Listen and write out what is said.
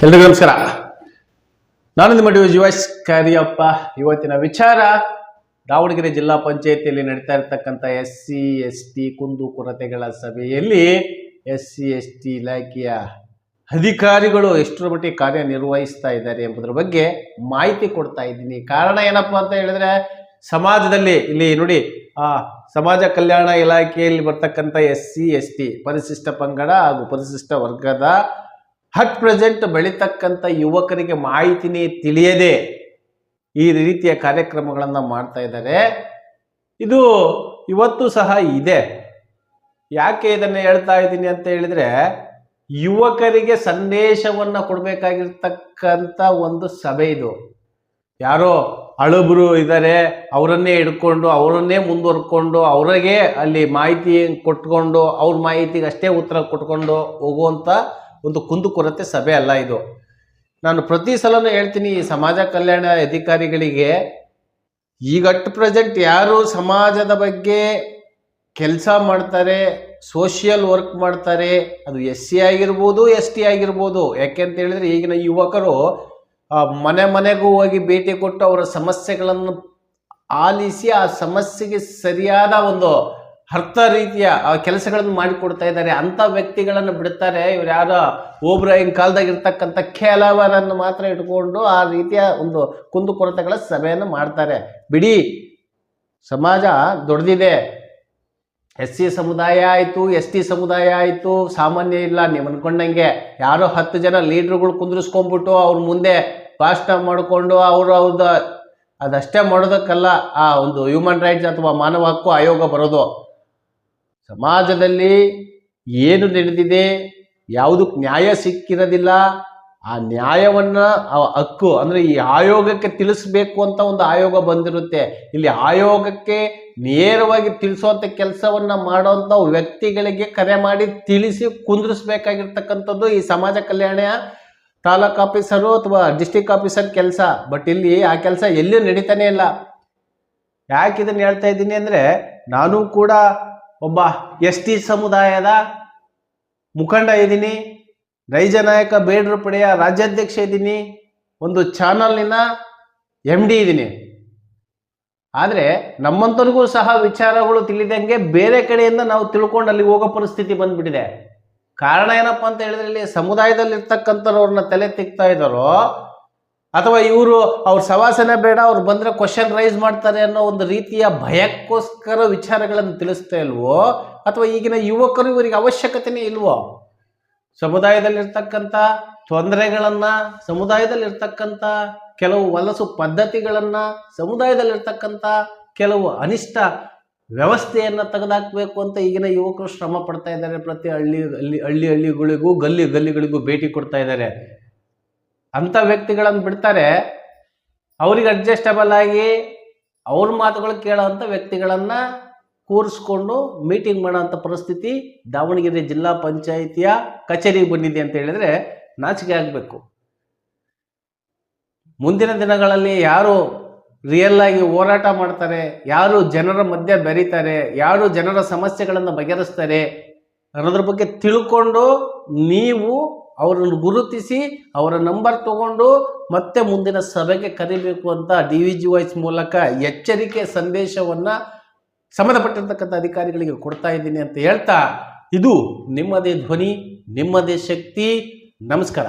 ಎಲ್ರಿಗೂ ನಮಸ್ಕಾರ. ನಾನು ನಿಮ್ಮ ಡಿವೈಸ್ ಕಾರ್ಯಪ್ಪ. ಇವತ್ತಿನ ವಿಚಾರ ದಾವಣಗೆರೆ ಜಿಲ್ಲಾ ಪಂಚಾಯಿತಿಯಲ್ಲಿ ನಡೀತಾ ಇರತಕ್ಕಂಥ SC/ST ಕುಂದುಕೊರತೆಗಳ ಸಭೆಯಲ್ಲಿ SC/ST ಇಲಾಖೆಯ ಅಧಿಕಾರಿಗಳು ಎಷ್ಟರ ಮಟ್ಟಿಗೆ ಕಾರ್ಯನಿರ್ವಹಿಸ್ತಾ ಇದ್ದಾರೆ ಎಂಬುದರ ಬಗ್ಗೆ ಮಾಹಿತಿ ಕೊಡ್ತಾ ಇದ್ದೀನಿ. ಕಾರಣ ಏನಪ್ಪಾ ಅಂತ ಹೇಳಿದ್ರೆ, ಸಮಾಜದಲ್ಲಿ ಇಲ್ಲಿ ನೋಡಿ, ಸಮಾಜ ಕಲ್ಯಾಣ ಇಲಾಖೆಯಲ್ಲಿ ಬರ್ತಕ್ಕಂಥ SC/ST ಪರಿಶಿಷ್ಟ ಪಂಗಡ ಹಾಗೂ ಪರಿಶಿಷ್ಟ ವರ್ಗದ ಅಟ್ ಪ್ರೆಸೆಂಟ್ ಬೆಳೀತಕ್ಕಂಥ ಯುವಕರಿಗೆ ಮಾಹಿತಿನೇ ತಿಳಿಯದೆ ಈ ರೀತಿಯ ಕಾರ್ಯಕ್ರಮಗಳನ್ನು ಮಾಡ್ತಾ ಇದ್ದಾರೆ. ಇದು ಇವತ್ತು ಸಹ ಇದೆ. ಯಾಕೆ ಇದನ್ನು ಹೇಳ್ತಾ ಇದ್ದೀನಿ ಅಂತ ಹೇಳಿದ್ರೆ, ಯುವಕರಿಗೆ ಸಂದೇಶವನ್ನು ಕೊಡಬೇಕಾಗಿರ್ತಕ್ಕಂಥ ಒಂದು ಸಭೆ ಇದು. ಯಾರೋ ಹಳಬರು ಇದ್ದಾರೆ, ಅವರನ್ನೇ ಹಿಡ್ಕೊಂಡು ಅವರನ್ನೇ ಮುಂದುವರ್ಕೊಂಡು ಅವರಿಗೆ ಅಲ್ಲಿ ಮಾಹಿತಿ ಕೊಟ್ಕೊಂಡು ಅವ್ರ ಮಾಹಿತಿಗೆ ಅಷ್ಟೇ ಉತ್ತರ ಕೊಟ್ಕೊಂಡು ಹೋಗುವಂಥ ಒಂದು ಕುಂದುಕೊರತೆ ಸಭೆ ಅಲ್ಲ ಇದು. ನಾನು ಪ್ರತಿ ಸಲನೂ ಹೇಳ್ತೀನಿ, ಈ ಸಮಾಜ ಕಲ್ಯಾಣ ಅಧಿಕಾರಿಗಳಿಗೆ ಈಗ ಅಟ್ ಪ್ರೆಸೆಂಟ್ ಯಾರು ಸಮಾಜದ ಬಗ್ಗೆ ಕೆಲಸ ಮಾಡ್ತಾರೆ, ಸೋಷಿಯಲ್ ವರ್ಕ್ ಮಾಡ್ತಾರೆ, ಅದು SC ಆಗಿರ್ಬೋದು ST ಆಗಿರ್ಬೋದು. ಯಾಕೆಂತ ಹೇಳಿದ್ರೆ ಈಗಿನ ಯುವಕರು ಮನೆ ಮನೆಗೂ ಹೋಗಿ ಭೇಟಿ ಕೊಟ್ಟು ಅವರ ಸಮಸ್ಯೆಗಳನ್ನು ಆಲಿಸಿ ಆ ಸಮಸ್ಯೆಗೆ ಸರಿಯಾದ ಒಂದು ಅರ್ಥ ರೀತಿಯ ಕೆಲಸಗಳನ್ನು ಮಾಡಿಕೊಡ್ತಾ ಇದ್ದಾರೆ. ಅಂಥ ವ್ಯಕ್ತಿಗಳನ್ನು ಬಿಡ್ತಾರೆ. ಇವ್ರು ಯಾರೋ ಓಬ್ರಾಹಿಂ ಕಾಲದಾಗಿರ್ತಕ್ಕಂಥ ಕೆಲವರನ್ನು ಮಾತ್ರ ಇಟ್ಕೊಂಡು ಆ ರೀತಿಯ ಒಂದು ಕುಂದುಕೊರತೆಗಳ ಸಭೆಯನ್ನು ಮಾಡ್ತಾರೆ. ಬಿಡಿ, ಸಮಾಜ ದೊಡ್ಡದಿದೆ. SC ಸಮುದಾಯ ಆಯಿತು, ST ಸಮುದಾಯ ಆಯಿತು, ಸಾಮಾನ್ಯ ಇಲ್ಲ. ನೀವು ಅನ್ಕೊಂಡಂಗೆ ಯಾರೋ 10 ಜನ ಲೀಡ್ರುಗಳು ಕುಂದಿರಿಸ್ಕೊಂಡ್ಬಿಟ್ಟು ಅವ್ರ ಮುಂದೆ ಭಾಷಣ ಮಾಡಿಕೊಂಡು ಅವ್ರದ್ದು ಅದಷ್ಟೇ ಮಾಡೋದಕ್ಕಲ್ಲ ಆ ಒಂದು ಹ್ಯೂಮನ್ ರೈಟ್ಸ್ ಅಥವಾ ಮಾನವ ಹಕ್ಕು ಆಯೋಗ ಬರೋದು. ಸಮಾಜದಲ್ಲಿ ಏನು ನಡೆದಿದೆ, ಯಾವುದಕ್ಕೆ ನ್ಯಾಯ ಸಿಕ್ಕಿರೋದಿಲ್ಲ, ಆ ನ್ಯಾಯವನ್ನು ಹಕ್ಕು ಅಂದರೆ ಈ ಆಯೋಗಕ್ಕೆ ತಿಳಿಸ್ಬೇಕು ಅಂತ ಒಂದು ಆಯೋಗ ಬಂದಿರುತ್ತೆ. ಇಲ್ಲಿ ಆಯೋಗಕ್ಕೆ ನೇರವಾಗಿ ತಿಳಿಸುವಂಥ ಕೆಲಸವನ್ನು ಮಾಡೋಂಥ ವ್ಯಕ್ತಿಗಳಿಗೆ ಕರೆ ಮಾಡಿ ತಿಳಿಸಿ ಕುಂದಿರಿಸ್ಬೇಕಾಗಿರ್ತಕ್ಕಂಥದ್ದು ಈ ಸಮಾಜ ಕಲ್ಯಾಣ ತಾಲೂಕು ಆಫೀಸರು ಅಥವಾ ಡಿಸ್ಟಿಕ್ ಆಫೀಸರ್ ಕೆಲಸ. ಬಟ್ ಇಲ್ಲಿ ಆ ಕೆಲಸ ಎಲ್ಲಿಯೂ ನಡೀತಾನೆ ಇಲ್ಲ. ಯಾಕೆ ಇದನ್ನು ಹೇಳ್ತಾ ಇದ್ದೀನಿ ಅಂದರೆ, ನಾನು ಕೂಡ ಒಬ್ಬ ST ಸಮುದಾಯದ ಮುಖಂಡ ಇದ್ದೀನಿ, ನೈಜ ನಾಯಕ ಬೇಡರ ಪಡೆಯ ರಾಜ್ಯಾಧ್ಯಕ್ಷ ಇದ್ದೀನಿ, ಒಂದು ಚಾನಲ್ನಿನ MD ಇದ್ದೀನಿ. ಆದರೆ ನಮ್ಮಂತರಿಗೂ ಸಹ ವಿಚಾರಗಳು ತಿಳಿದಂಗೆ ಬೇರೆ ಕಡೆಯಿಂದ ನಾವು ತಿಳ್ಕೊಂಡು ಅಲ್ಲಿ ಹೋಗೋ ಪರಿಸ್ಥಿತಿ ಬಂದ್ಬಿಟ್ಟಿದೆ. ಕಾರಣ ಏನಪ್ಪ ಅಂತ ಹೇಳಿದ್ರೆ, ಇಲ್ಲಿ ಸಮುದಾಯದಲ್ಲಿರ್ತಕ್ಕಂಥವ್ರನ್ನ ತಲೆ ತಿಕ್ತಾ ಇದ್ದಾರೋ ಅಥವಾ ಇವರು ಅವ್ರ ಸವಾಸನೆ ಬೇಡ, ಅವ್ರು ಬಂದರೆ ಕ್ವಶನ್ ರೈಸ್ ಮಾಡ್ತಾರೆ ಅನ್ನೋ ಒಂದು ರೀತಿಯ ಭಯಕ್ಕೋಸ್ಕರ ವಿಚಾರಗಳನ್ನು ತಿಳಿಸ್ತಾ ಇಲ್ವೋ, ಅಥವಾ ಈಗಿನ ಯುವಕರು ಇವರಿಗೆ ಅವಶ್ಯಕತೆನೇ ಇಲ್ವೋ? ಸಮುದಾಯದಲ್ಲಿರ್ತಕ್ಕಂಥ ತೊಂದರೆಗಳನ್ನು, ಸಮುದಾಯದಲ್ಲಿರ್ತಕ್ಕಂಥ ಕೆಲವು ಹೊಲಸು ಪದ್ಧತಿಗಳನ್ನು, ಸಮುದಾಯದಲ್ಲಿರ್ತಕ್ಕಂಥ ಕೆಲವು ಅನಿಷ್ಟ ವ್ಯವಸ್ಥೆಯನ್ನು ತೆಗೆದುಹಾಕಬೇಕು ಅಂತ ಈಗಿನ ಯುವಕರು ಶ್ರಮ ಪಡ್ತಾ ಇದ್ದಾರೆ. ಪ್ರತಿ ಹಳ್ಳಿಗಳಿಗೂ ಗಲ್ಲಿಗಳಿಗೂ ಭೇಟಿ ಕೊಡ್ತಾ ಇದ್ದಾರೆ. ಅಂಥ ವ್ಯಕ್ತಿಗಳನ್ನು ಬಿಡ್ತಾರೆ. ಅವ್ರಿಗೆ ಅಡ್ಜಸ್ಟಬಲ್ ಆಗಿ ಅವ್ರ ಮಾತುಗಳು ಕೇಳೋವಂಥ ವ್ಯಕ್ತಿಗಳನ್ನು ಕೂರಿಸ್ಕೊಂಡು ಮೀಟಿಂಗ್ ಮಾಡೋಂಥ ಪರಿಸ್ಥಿತಿ ದಾವಣಗೆರೆ ಜಿಲ್ಲಾ ಪಂಚಾಯಿತಿಯ ಕಚೇರಿಗೆ ಬಂದಿದೆ ಅಂತ ಹೇಳಿದ್ರೆ ನಾಚಿಕೆ ಆಗಬೇಕು. ಮುಂದಿನ ದಿನಗಳಲ್ಲಿ ಯಾರು ರಿಯಲ್ ಆಗಿ ಹೋರಾಟ ಮಾಡ್ತಾರೆ, ಯಾರು ಜನರ ಮಧ್ಯೆ ಬೆರೀತಾರೆ, ಯಾರು ಜನರ ಸಮಸ್ಯೆಗಳನ್ನು ಬಗೆಹರಿಸ್ತಾರೆ ಅನ್ನೋದ್ರ ಬಗ್ಗೆ ತಿಳ್ಕೊಂಡು ನೀವು ಅವರನ್ನು ಗುರುತಿಸಿ ಅವರ ನಂಬರ್ ತಗೊಂಡು ಮತ್ತೆ ಮುಂದಿನ ಸಭೆಗೆ ಕರಿಬೇಕು ಅಂತ DVG ಮೂಲಕ ಎಚ್ಚರಿಕೆ ಸಂದೇಶವನ್ನು ಸಂಬಂಧಪಟ್ಟಿರ್ತಕ್ಕಂಥ ಅಧಿಕಾರಿಗಳಿಗೆ ಕೊಡ್ತಾ ಇದ್ದೀನಿ ಅಂತ ಹೇಳ್ತಾ, ಇದು ನಿಮ್ಮದೇ ಧ್ವನಿ, ನಿಮ್ಮದೇ ಶಕ್ತಿ. ನಮಸ್ಕಾರ.